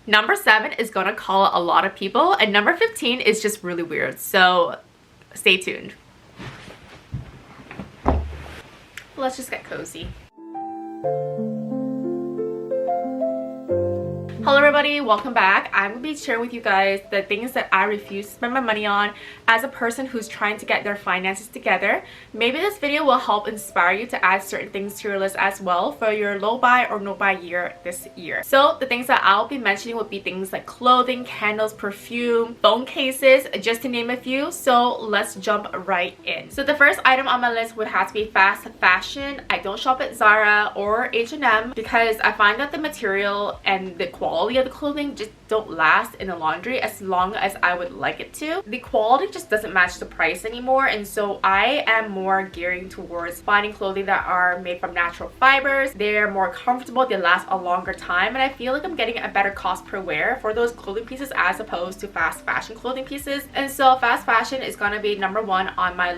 Number 7 is gonna call a lot of people, and number 15 is just really weird, so stay tuned. Let's just get cozy. Hello everybody, welcome back. I'm going to be sharing with you guys the things that I refuse to spend my money on as a person who's trying to get their finances together. Maybe this video will help inspire you to add certain things to your list as well for your low buy or no buy year this year. So the things that I'll be mentioning would be things like clothing, candles, perfume, phone cases, just to name a few. So let's jump right in. So the first item on my list would have to be fast fashion. I don't shop at Zara or H&M because I find that the material and the quality of the clothing just don't last in the laundry as long as I would like it to. The quality just doesn't match the price anymore, and so I am more gearing towards finding clothing that are made from natural fibers. They're more comfortable, they last a longer time, and I feel like I'm getting a better cost per wear for those clothing pieces as opposed to fast fashion clothing pieces. And so fast fashion is gonna be number 1 on my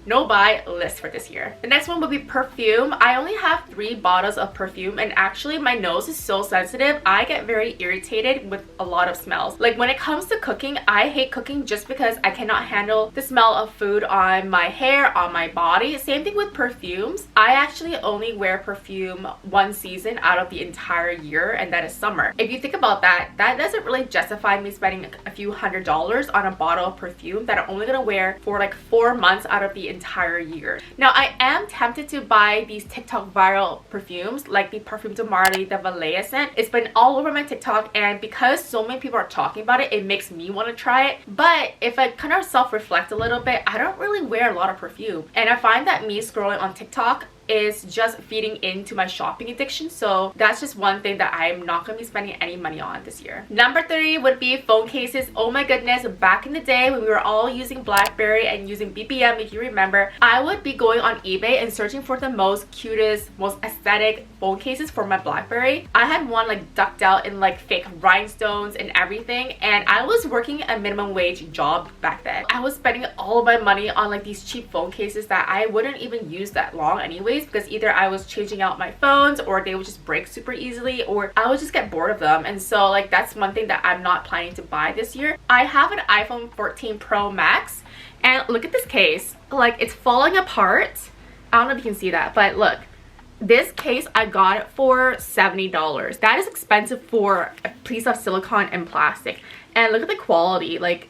no buy list for this year. The next one would be perfume. I only have 3 bottles of perfume, and actually my nose is so sensitive. I get very irritated with a lot of smells. Like when it comes to cooking, I hate cooking just because I cannot handle the smell of food on my hair, on my body. Same thing with perfumes. I actually only wear perfume 1 season out of the entire year, and that is summer. If you think about that, that doesn't really justify me spending a few $100s on a bottle of perfume that I'm only gonna wear for like 4 months out of the entire year. Now I am tempted to buy these TikTok viral perfumes like the Perfume de Marly, the Valleja scent. It's been all over my TikTok, and because so many people are talking about it, it makes me want to try it. But if I kind of self-reflect a little bit, I don't really wear a lot of perfume, and I find that me scrolling on TikTok is just feeding into my shopping addiction. So that's just one thing that I'm not going to be spending any money on this year. Number 3 would be phone cases. Oh my goodness, back in the day when we were all using BlackBerry and using BBM, if you remember, I would be going on eBay and searching for the most cutest, most aesthetic phone cases for my BlackBerry. I had one like ducked out in like fake rhinestones and everything, and I was working a minimum wage job back then. I was spending all of my money on like these cheap phone cases that I wouldn't even use that long anyways, because either I was changing out my phones or they would just break super easily, or I would just get bored of them. And so like that's one thing that I'm not planning to buy this year. I have an iPhone 14 Pro Max, and look at this case. Like it's falling apart. I don't know if you can see that, but look, this case I got it for $70. That is expensive for a piece of silicone and plastic. And look at the quality. Like,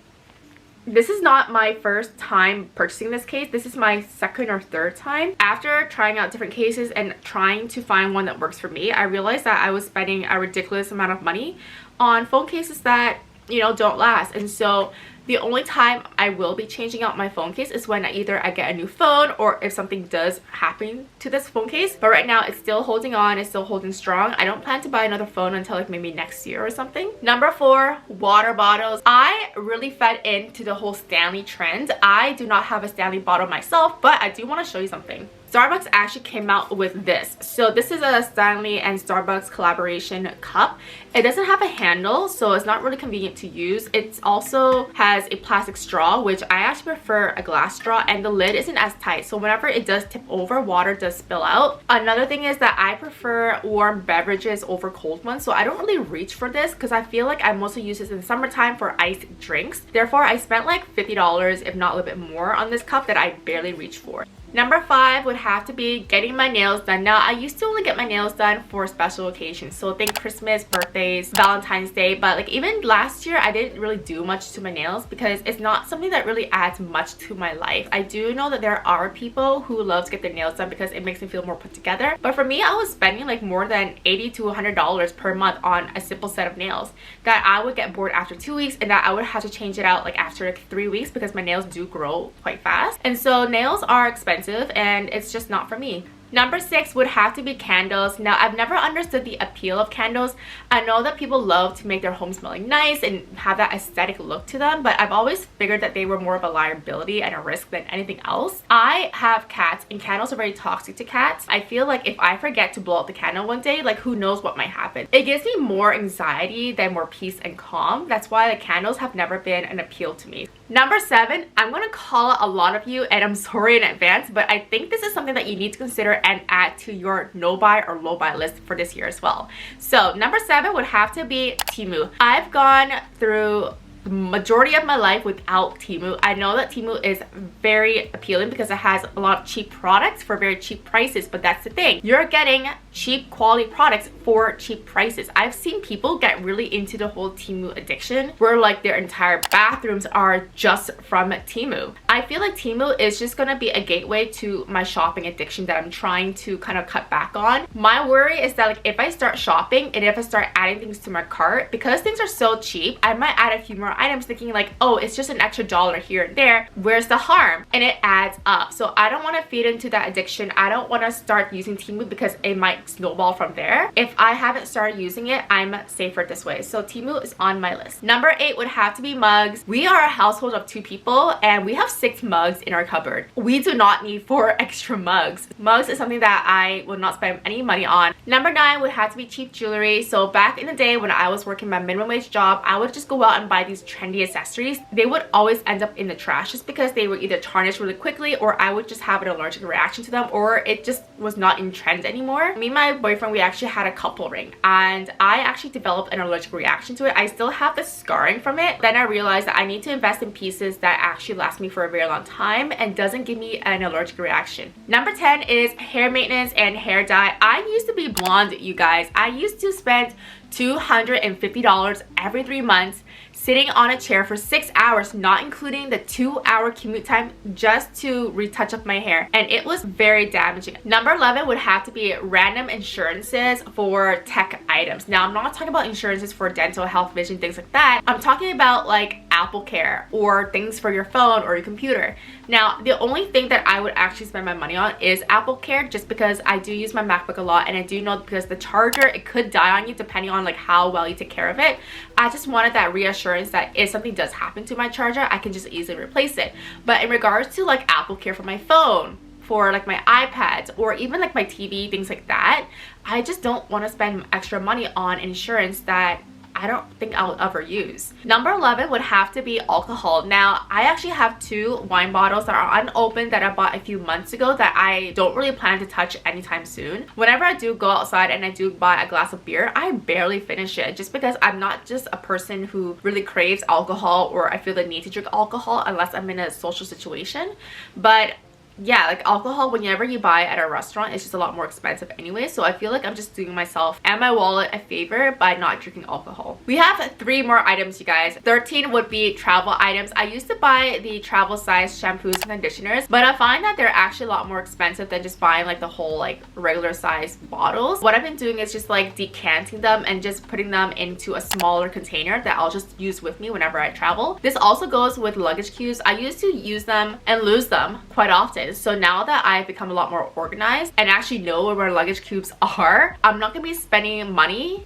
this is not my first time purchasing this case. This is my second or third time. After trying out different cases and trying to find one that works for me, I realized that I was spending a ridiculous amount of money on phone cases that, you know, don't last. And so the only time I will be changing out my phone case is when either I get a new phone or if something does happen to this phone case. But right now it's still holding on, it's still holding strong. I don't plan to buy another phone until like maybe next year or something. Number 4, water bottles. I really fed into the whole Stanley trend. I do not have a Stanley bottle myself, but I do want to show you something. Starbucks actually came out with this. So this is a Stanley and Starbucks collaboration cup. It doesn't have a handle, so it's not really convenient to use. It also has a plastic straw, which I actually prefer a glass straw, and the lid isn't as tight, so whenever it does tip over, water does spill out. Another thing is that I prefer warm beverages over cold ones, so I don't really reach for this because I feel like I mostly use this in the summertime for iced drinks. Therefore, I spent like $50, if not a little bit more, on this cup that I barely reach for. Number 5 would have to be getting my nails done. Now, I used to only get my nails done for special occasions, so think Christmas, birthdays, Valentine's Day, but like even last year I didn't really do much to my nails because it's not something that really adds much to my life. I do know that there are people who love to get their nails done because it makes them feel more put together, but for me, I was spending like more than $80 to $100 per month on a simple set of nails that I would get bored after 2 weeks, and that I would have to change it out like after like 3 weeks because my nails do grow quite fast. And so nails are expensive and it's just not for me. Number 6 would have to be candles. Now, I've never understood the appeal of candles. I know that people love to make their home smelling nice and have that aesthetic look to them, but I've always figured that they were more of a liability and a risk than anything else. I have cats, and candles are very toxic to cats. I feel like if I forget to blow out the candle one day, like who knows what might happen. It gives me more anxiety than more peace and calm. That's why the candles have never been an appeal to me. Number 7, I'm gonna call out a lot of you, and I'm sorry in advance, but I think this is something that you need to consider and add to your no buy or low buy list for this year as well. So number 7 would have to be Temu. I've gone through the majority of my life without Temu. I know that Temu is very appealing because it has a lot of cheap products for very cheap prices, but that's the thing. You're getting cheap quality products for cheap prices. I've seen people get really into the whole Temu addiction where like their entire bathrooms are just from Temu. I feel like Temu is just gonna be a gateway to my shopping addiction that I'm trying to kind of cut back on. My worry is that like if I start shopping and if I start adding things to my cart, because things are so cheap, I might add a few more items thinking like, oh, it's just an extra dollar here and there. Where's the harm? And it adds up. So I don't want to feed into that addiction. I don't want to start using Temu because it might snowball from there. If I haven't started using it, I'm safer this way. So Temu is on my list. Number 8 would have to be mugs. We are a household of 2 people and we have 6 mugs in our cupboard. We do not need 4 extra mugs. Mugs is something that I will not spend any money on. Number 9 would have to be cheap jewelry. So back in the day when I was working my minimum wage job, I would just go out and buy these trendy accessories. They would always end up in the trash just because they were either tarnished really quickly or I would just have an allergic reaction to them, or it just was not in trend anymore. Me and my boyfriend, we actually had a couple ring and I actually developed an allergic reaction to it. I still have the scarring from it. Then I realized that I need to invest in pieces that actually last me for a very long time and doesn't give me an allergic reaction. Number 10 is hair maintenance and hair dye. I used to be blonde, you guys. I used to spend $250 every 3 months sitting on a chair for 6 hours, not including the 2-hour commute time, just to retouch up my hair, and it was very damaging. Number 11 would have to be random insurances for tech items. Now I'm not talking about insurances for dental, health, vision, things like that. I'm talking about like Apple Care or things for your phone or your computer. Now the only thing that I would actually spend my money on is Apple Care, just because I do use my MacBook a lot, and I do know because the charger, it could die on you depending on like how well you take care of it. I just wanted that reassurance that if something does happen to my charger, I can just easily replace it. But in regards to like Apple Care for my phone, for like my iPads, or even like my TV, things like that, I just don't want to spend extra money on insurance that I don't think I'll ever use. Number 11 would have to be alcohol. Now, I actually have 2 wine bottles that are unopened that I bought a few months ago that I don't really plan to touch anytime soon. Whenever I do go outside and I do buy a glass of beer, I barely finish it just because I'm not just a person who really craves alcohol or I feel the need to drink alcohol unless I'm in a social situation. But yeah, like alcohol, whenever you buy at a restaurant, it's just a lot more expensive anyway. So I feel like I'm just doing myself and my wallet a favor by not drinking alcohol. We have 3 more items, you guys. 13 would be travel items. I used to buy the travel size shampoos and conditioners, but I find that they're actually a lot more expensive than just buying like the whole like regular size bottles. What I've been doing is just like decanting them and just putting them into a smaller container that I'll just use with me whenever I travel. This also goes with luggage cubes. I used to use them and lose them quite often. So now that I've become a lot more organized and actually know where my luggage cubes are, I'm not gonna be spending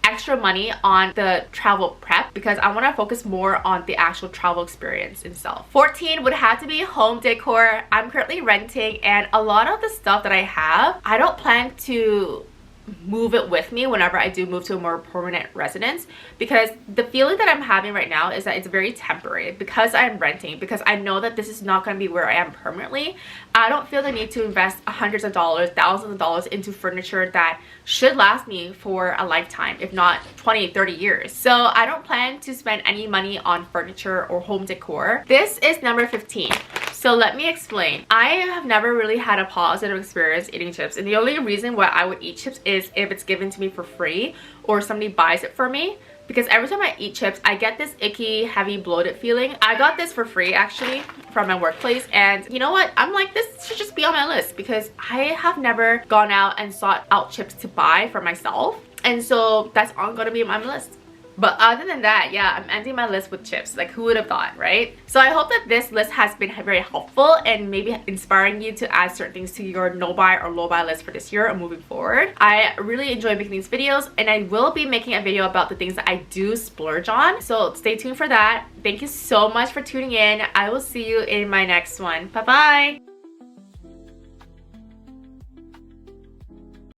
extra money on the travel prep because I want to focus more on the actual travel experience itself. 14 would have to be home decor. I'm currently renting, and a lot of the stuff that I have, I don't plan to move it with me whenever I do move to a more permanent residence, because the feeling that I'm having right now is that it's very temporary because I'm renting, because I know that this is not going to be where I am permanently. I don't feel the need to invest hundreds of dollars, thousands of dollars into furniture that should last me for a lifetime, if not 20, 30 years. So I don't plan to spend any money on furniture or home decor. This is number 15. So let me explain. I have never really had a positive experience eating chips, and the only reason why I would eat chips is if it's given to me for free or somebody buys it for me. Because every time I eat chips, I get this icky, heavy, bloated feeling. I got this for free actually from my workplace, and you know what? I'm like, this should just be on my list because I have never gone out and sought out chips to buy for myself, and so that's all gonna be on my list. But other than that, yeah, I'm ending my list with chips. Like, who would have thought, right? So I hope that this list has been very helpful and maybe inspiring you to add certain things to your no buy or low buy list for this year or moving forward. I really enjoy making these videos, and I will be making a video about the things that I do splurge on. So stay tuned for that. Thank you so much for tuning in. I will see you in my next one. Bye bye.